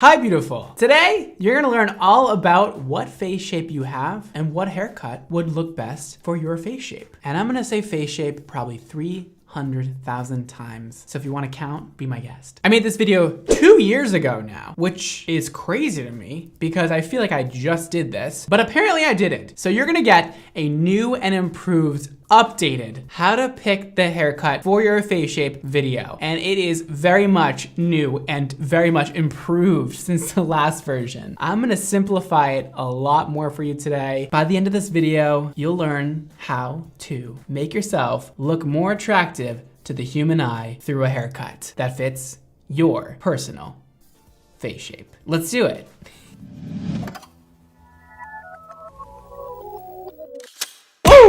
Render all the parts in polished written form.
Hi, beautiful. Today, you're gonna learn all about what face shape you have and what haircut would look best for your face shape. And I'm gonna say face shape probably 300,000 times. So if you wanna count, be my guest. I made this video 2 years ago now, which is crazy to me because I feel like I just did this, but apparently I didn't. So you're gonna get a new and improved updated how to pick the haircut for your face shape video. And it is very much new and very much improved since the last version. I'm gonna simplify it a lot more for you today. By the end of this video, you'll learn how to make yourself look more attractive to the human eye through a haircut that fits your personal face shape. Let's do it.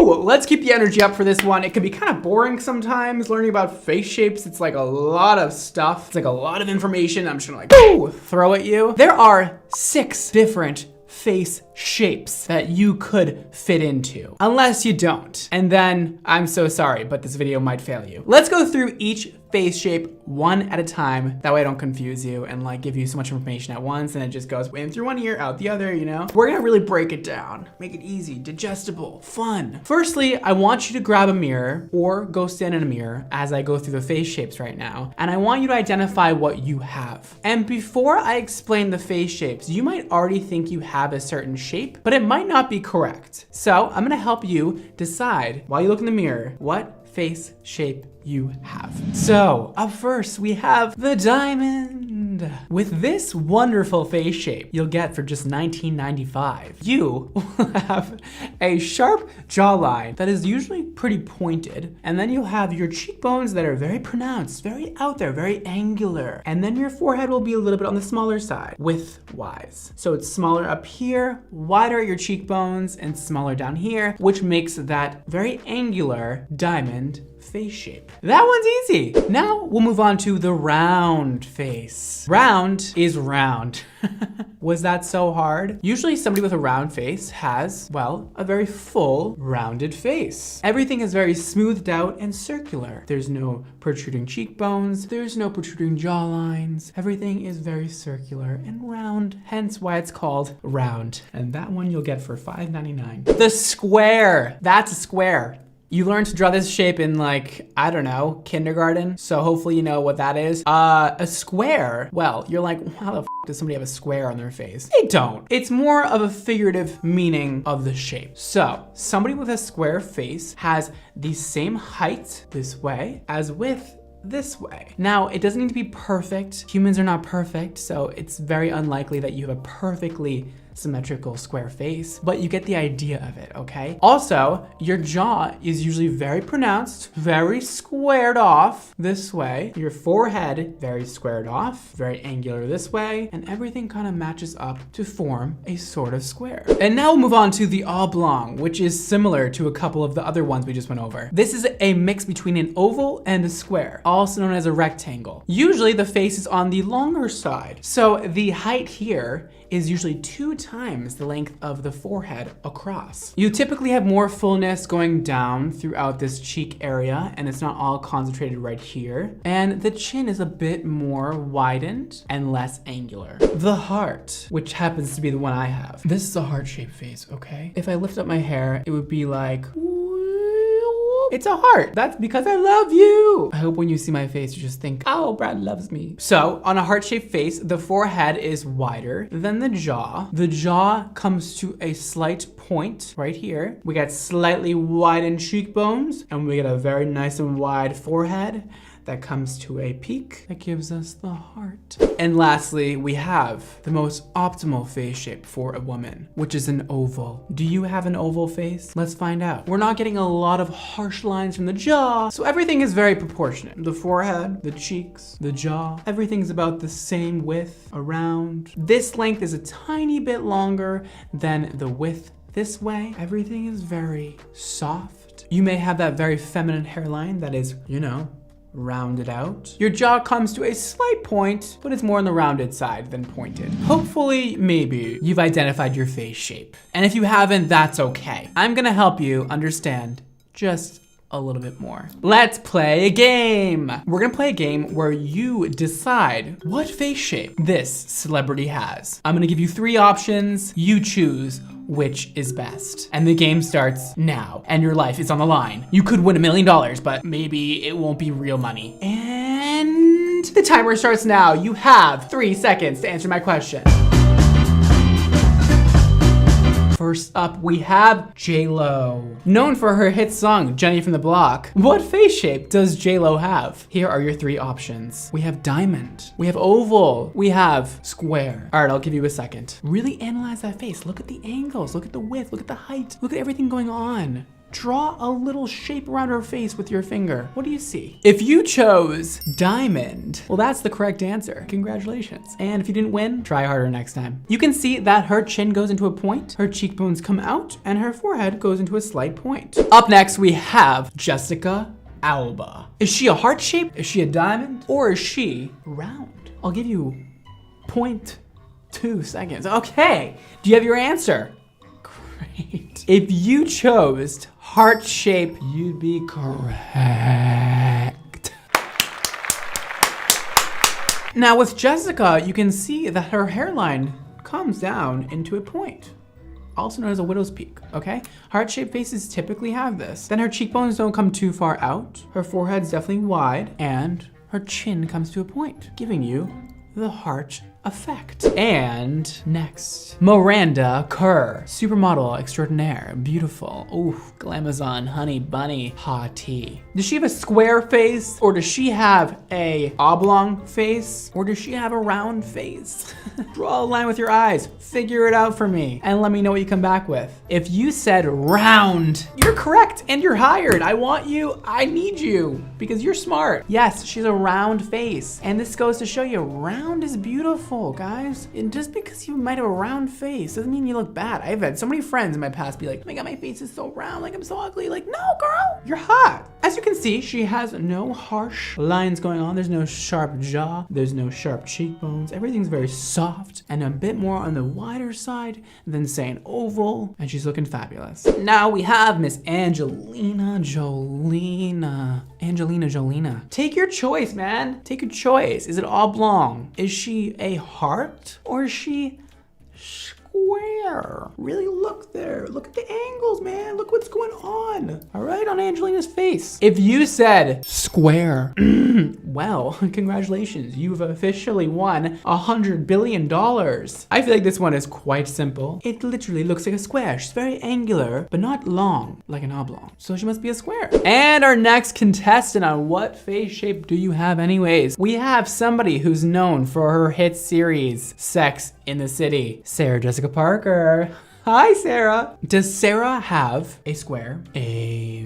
Let's keep the energy up for this one. It can be kind of boring sometimes learning about face shapes. It's like a lot of stuff. It's like a lot of information. I'm just gonna like throw at you. There are 6 different face shapes that you could fit into, unless you don't. And then I'm so sorry, but this video might fail you. Let's go through each face shape one at a time. That way I don't confuse you and like give you so much information at once and it just goes in through one ear, out the other, you know? We're gonna really break it down, make it easy, digestible, fun. Firstly, I want you to grab a mirror or go stand in a mirror as I go through the face shapes right now. And I want you to identify what you have. And before I explain the face shapes, you might already think you have a certain shape, but it might not be correct. So I'm gonna help you decide while you look in the mirror, what face shape you have. So up first we have the diamond. With this wonderful face shape you'll get for just $19.95, you will have a sharp jawline that is usually pretty pointed, and then you'll have your cheekbones that are very pronounced, very out there, very angular, and then your forehead will be a little bit on the smaller side, width-wise. So it's smaller up here, wider at your cheekbones, and smaller down here, which makes that very angular diamond face shape. That one's easy. Now we'll move on to the round face. Round is round. Was that so hard? Usually somebody with a round face has, well, a very full, rounded face. Everything is very smoothed out and circular. There's no protruding cheekbones. There's no protruding jawlines. Everything is very circular and round, hence why it's called round. And that one you'll get for $5.99. The square. That's a square. You learned to draw this shape in like, I don't know, kindergarten. So hopefully you know what that is. A square, well, you're like, how the f does somebody have a square on their face? They don't. It's more of a figurative meaning of the shape. So somebody with a square face has the same height this way as width this way. Now, it doesn't need to be perfect. Humans are not perfect, so it's very unlikely that you have a perfectly symmetrical square face, but you get the idea of it, okay? Also, your jaw is usually very pronounced, very squared off this way. Your forehead, very squared off, very angular this way, and everything kind of matches up to form a sort of square. And now we'll move on to the oblong, which is similar to a couple of the other ones we just went over. This is a mix between an oval and a square, also known as a rectangle. Usually the face is on the longer side, so the height here is usually 2 times the length of the forehead across. You typically have more fullness going down throughout this cheek area, and it's not all concentrated right here. And the chin is a bit more widened and less angular. The heart, which happens to be the one I have. This is a heart-shaped face, okay? If I lift up my hair, it would be like, it's a heart. That's because I love you. I hope when you see my face, you just think, oh, Brad loves me. So on a heart-shaped face, the forehead is wider than the jaw. The jaw comes to a slight point right here. We got slightly widened cheekbones, and we get a very nice and wide forehead that comes to a peak that gives us the heart. And lastly, we have the most optimal face shape for a woman, which is an oval. Do you have an oval face? Let's find out. We're not getting a lot of harsh lines from the jaw, so everything is very proportionate. The forehead, the cheeks, the jaw, everything's about the same width around. This length is a tiny bit longer than the width this way. Everything is very soft. You may have that very feminine hairline that is, you know, rounded out. Your jaw comes to a slight point, but it's more on the rounded side than pointed. Hopefully, maybe, you've identified your face shape. And if you haven't, that's okay. I'm gonna help you understand just a little bit more. Let's play a game. We're gonna play a game where you decide what face shape this celebrity has. I'm gonna give you 3 options. You choose which is best. And the game starts now, and your life is on the line. You could win $1 million, but maybe it won't be real money. And the timer starts now. You have 3 seconds to answer my question. First up, we have J-Lo. Known for her hit song, Jenny from the Block. What face shape does J-Lo have? Here are your 3 options. We have diamond, we have oval, we have square. All right, I'll give you a second. Really analyze that face. Look at the angles, look at the width, look at the height, look at everything going on. Draw a little shape around her face with your finger. What do you see? If you chose diamond, well, that's the correct answer. Congratulations. And if you didn't win, try harder next time. You can see that her chin goes into a point, her cheekbones come out, and her forehead goes into a slight point. Up next, we have Jessica Alba. Is she a heart shape? Is she a diamond? Or is she round? I'll give you 0.2 seconds. Okay, do you have your answer? Great. If you chose heart shape, you'd be correct. Now with Jessica, you can see that her hairline comes down into a point, also known as a widow's peak, okay? Heart-shaped faces typically have this. Then her cheekbones don't come too far out, her forehead's definitely wide, and her chin comes to a point, giving you the heart effect. And next, Miranda Kerr, supermodel extraordinaire, beautiful, ooh, glamazon, honey bunny, hottie. Does she have a square face, or does she have a oblong face, or does she have a round face? Draw a line with your eyes, figure it out for me, and let me know what you come back with. If you said round, you're correct and you're hired. I want you, I need you, because you're smart. Yes, she's a round face, and this goes to show you round is beautiful, guys. And just because you might have a round face doesn't mean you look bad. I've had so many friends in my past be like, oh my God, my face is so round, like I'm so ugly. Like, no, girl, you're hot. As you can see, she has no harsh lines going on. There's no sharp jaw. There's no sharp cheekbones. Everything's very soft and a bit more on the wider side than say an oval. And she's looking fabulous. Now we have Miss Angelina Jolina. Take your choice, man. Take your choice. Is it oblong? Is she a heart or is she square? Really look there. Look at the angles, man. Look what's going on. All right, on Angelina's face. If you said square, well, congratulations. You've officially won $100 billion. I feel like this one is quite simple. It literally looks like a square. She's very angular, but not long like an oblong. So she must be a square. And our next contestant on what face shape do you have anyways? We have somebody who's known for her hit series, Sex in the City, Sarah Jessica Parker. Hi, Sarah. Does Sarah have a square, a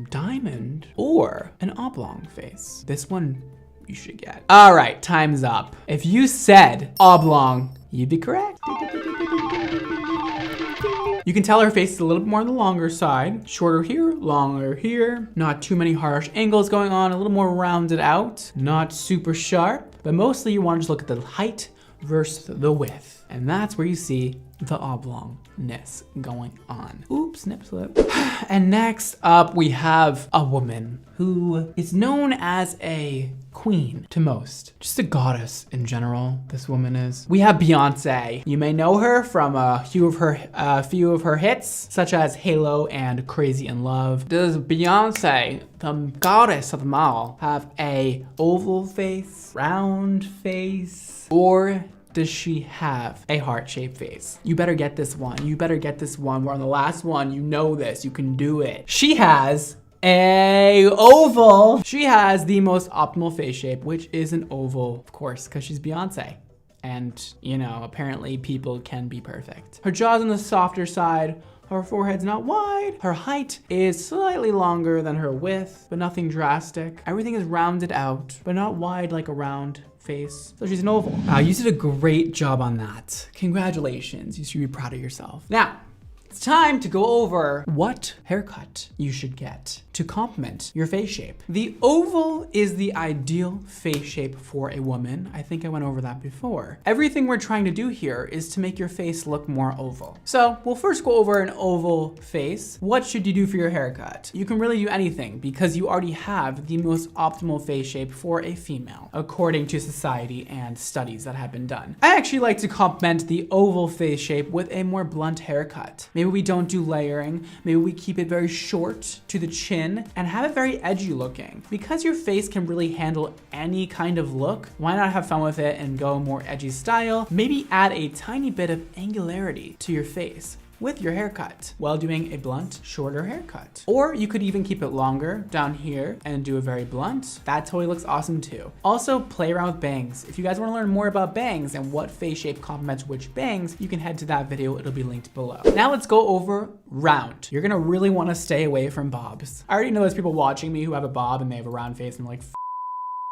diamond, or an oblong face? This one you should get. All right, time's up. If you said oblong, you'd be correct. You can tell her face is a little bit more on the longer side. Shorter here, longer here. Not too many harsh angles going on, a little more rounded out. Not super sharp, but mostly you want to just look at the height versus the width. And that's where you see the oblongness going on. Oops, snip slip. And next up, we have a woman who is known as a queen to most. Just a goddess in general, this woman is. We have Beyonce. You may know her from a few of her hits, such as Halo and Crazy in Love. Does Beyonce, the goddess of them all, have a oval face, round face, or does she have a heart-shaped face? You better get this one. You better get this one. We're on the last one. You know this. You can do it. She has a oval. She has the most optimal face shape, which is an oval, of course, because she's Beyonce. And, you know, apparently people can be perfect. Her jaw's on the softer side. Her forehead's not wide. Her height is slightly longer than her width, but nothing drastic. Everything is rounded out, but not wide like a round face. So she's an oval. You did a great job on that. Congratulations. You should be proud of yourself. Now, It's time to go over what haircut you should get to complement your face shape. The oval is the ideal face shape for a woman. I think I went over that before. Everything we're trying to do here is to make your face look more oval. So we'll first go over an oval face. What should you do for your haircut? You can really do anything because you already have the most optimal face shape for a female, according to society and studies that have been done. I actually like to complement the oval face shape with a more blunt haircut. Maybe we don't do layering. Maybe we keep it very short to the chin and have it very edgy looking. Because your face can really handle any kind of look, why not have fun with it and go more edgy style? Maybe add a tiny bit of angularity to your face with your haircut while doing a blunt, shorter haircut. Or you could even keep it longer down here and do a very blunt. That totally looks awesome too. Also, play around with bangs. If you guys wanna learn more about bangs and what face shape complements which bangs, you can head to that video, it'll be linked below. Now let's go over round. You're gonna really wanna stay away from bobs. I already know there's people watching me who have a bob and they have a round face and they're like,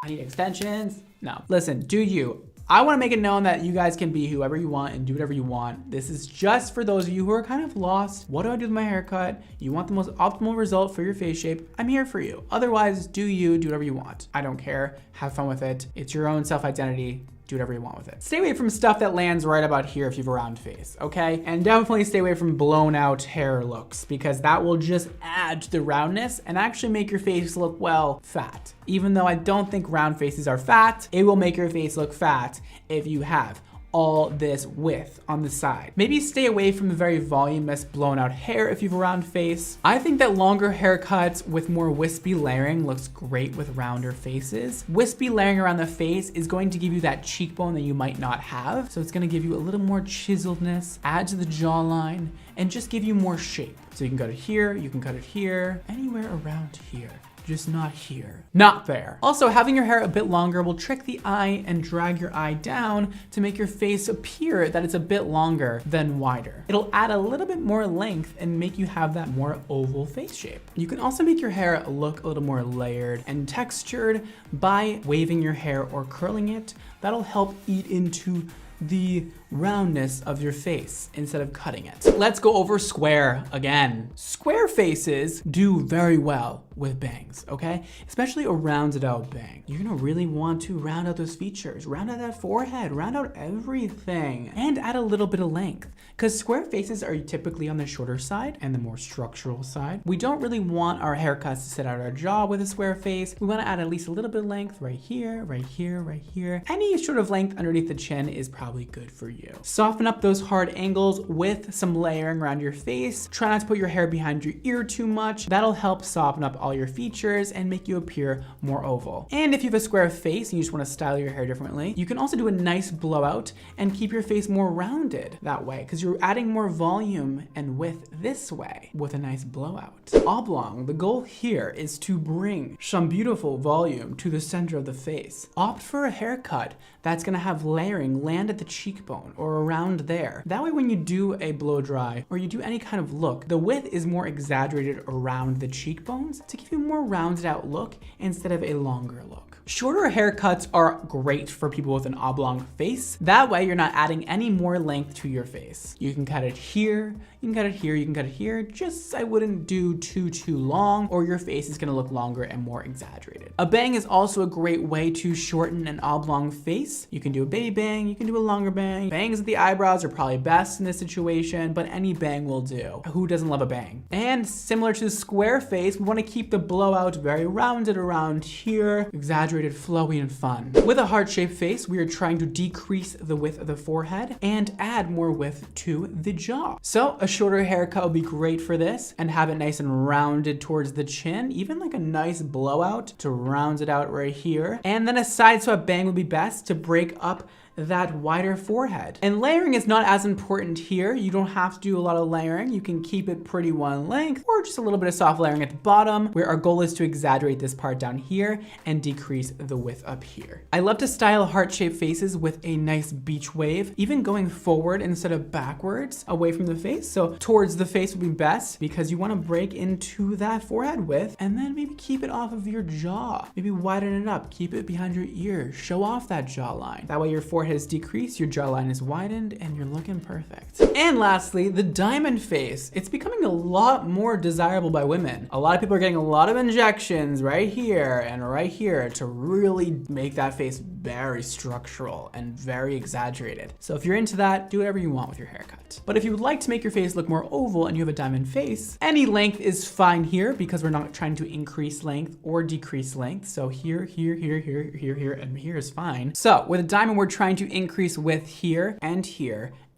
I need extensions. No, listen, do you. I want to make it known that you guys can be whoever you want and do whatever you want. This is just for those of you who are kind of lost. What do I do with my haircut? You want the most optimal result for your face shape? I'm here for you. Otherwise, do you, do whatever you want. I don't care. Have fun with it. It's your own self-identity. Do whatever you want with it. Stay away from stuff that lands right about here if you have a round face, okay? And definitely stay away from blown out hair looks because that will just add to the roundness and actually make your face look, well, fat. Even though I don't think round faces are fat, it will make your face look fat if you have all this width on the side. Maybe stay away from the very voluminous blown out hair if you have a round face. I think that longer haircuts with more wispy layering looks great with rounder faces. Wispy layering around the face is going to give you that cheekbone that you might not have. So it's gonna give you a little more chiseledness, add to the jawline, and just give you more shape. So you can cut it here, you can cut it here, anywhere around here. Just not here, not there. Also, having your hair a bit longer will trick the eye and drag your eye down to make your face appear that it's a bit longer than wider. It'll add a little bit more length and make you have that more oval face shape. You can also make your hair look a little more layered and textured by waving your hair or curling it. That'll help eat into the roundness of your face instead of cutting it. Let's go over square again. Square faces do very well with bangs, okay? Especially a rounded out bang. You're gonna really want to round out those features, round out that forehead, round out everything, and add a little bit of length. Because square faces are typically on the shorter side and the more structural side. We don't really want our haircuts to sit out our jaw with a square face. We wanna add at least a little bit of length right here, right here, right here. Any sort of length underneath the chin is probably good for you. Soften up those hard angles with some layering around your face. Try not to put your hair behind your ear too much. That'll help soften up all your features and make you appear more oval. And if you have a square face and you just want to style your hair differently, you can also do a nice blowout and keep your face more rounded that way because you're adding more volume and width this way with a nice blowout. Oblong, the goal here is to bring some beautiful volume to the center of the face. Opt for a haircut that's gonna have layering land at the cheekbone or around there. That way when you do a blow dry or you do any kind of look, the width is more exaggerated around the cheekbones to give you a more rounded out look instead of a longer look. Shorter haircuts are great for people with an oblong face. That way you're not adding any more length to your face. You can cut it here, you can cut it here, you can cut it here. Just I wouldn't do too long or your face is gonna look longer and more exaggerated. A bang is also a great way to shorten an oblong face. You can do a baby bang, you can do a longer bang. Bangs at the eyebrows are probably best in this situation, but any bang will do. Who doesn't love a bang? And similar to the square face, we wanna keep the blowout very rounded around here, exaggerated, flowy, and fun. With a heart-shaped face, we are trying to decrease the width of the forehead and add more width to the jaw. So a shorter haircut will be great for this and have it nice and rounded towards the chin, even like a nice blowout to round it out right here. And then a side swept bang would be best to break up that wider forehead. And layering is not as important here. You don't have to do a lot of layering. You can keep it pretty one length or just a little bit of soft layering at the bottom where our goal is to exaggerate this part down here and decrease the width up here. I love to style heart-shaped faces with a nice beach wave, even going forward instead of backwards away from the face. So towards the face would be best because you want to break into that forehead width and then maybe keep it off of your jaw. Maybe widen it up, keep it behind your ear, show off that jawline. That way your forehead forehead is decreased, your jawline is widened, and you're looking perfect. And lastly, the diamond face. It's becoming a lot more desirable by women. A lot of people are getting a lot of injections right here and right here to really make that face very structural and very exaggerated. So if you're into that, do whatever you want with your haircut. But if you would like to make your face look more oval and you have a diamond face, any length is fine here because we're not trying to increase length or decrease length. So here, here, here, here, here, here, and here is fine. So with a diamond, we're trying to increase width here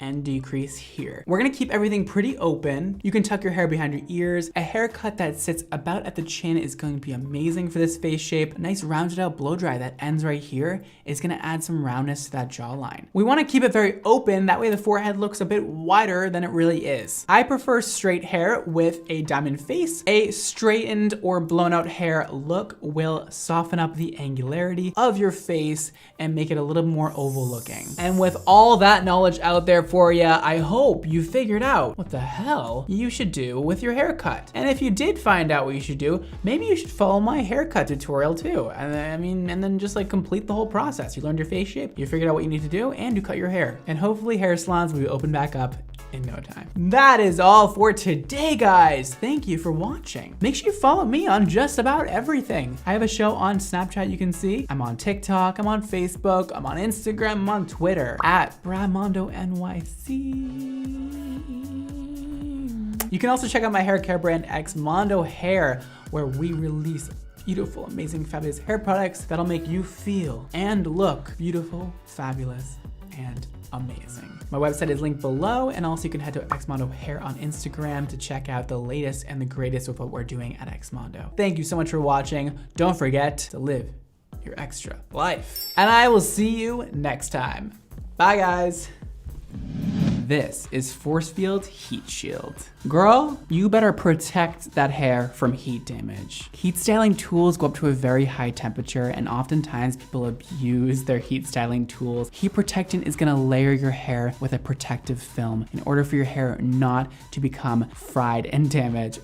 and decrease here. We're gonna keep everything pretty open. You can tuck your hair behind your ears. A haircut that sits about at the chin is going to be amazing for this face shape. A nice rounded out blow dry that ends right here is gonna add some roundness to that jawline. We wanna keep it very open, that way the forehead looks a bit wider than it really is. I prefer straight hair with a diamond face. A straightened or blown out hair look will soften up the angularity of your face and make it a little more oval looking. And with all that knowledge out there for you, I hope you figured out what the hell you should do with your haircut. And if you did find out what you should do, maybe you should follow my haircut tutorial too. And then just like complete the whole process. You learned your face shape, you figured out what you need to do, and you cut your hair. And hopefully hair salons will be open back up in no time. That is all for today, guys. Thank you for watching. Make sure you follow me on just about everything. I have a show on Snapchat you can see. I'm on TikTok, I'm on Facebook, I'm on Instagram, I'm on Twitter at Bradmondo NYC. You can also check out my hair care brand Xmondo Hair, where we release beautiful, amazing, fabulous hair products that'll make you feel and look beautiful, fabulous, and amazing. My website is linked below, and also you can head to Xmondo Hair on Instagram to check out the latest and the greatest with what we're doing at Xmondo. Thank you so much for watching. Don't forget to live your extra life. And I will see you next time. Bye, guys. This is Force Field Heat Shield. Girl, you better protect that hair from heat damage. Heat styling tools go up to a very high temperature, and oftentimes people abuse their heat styling tools. Heat protectant is gonna layer your hair with a protective film in order for your hair not to become fried and damaged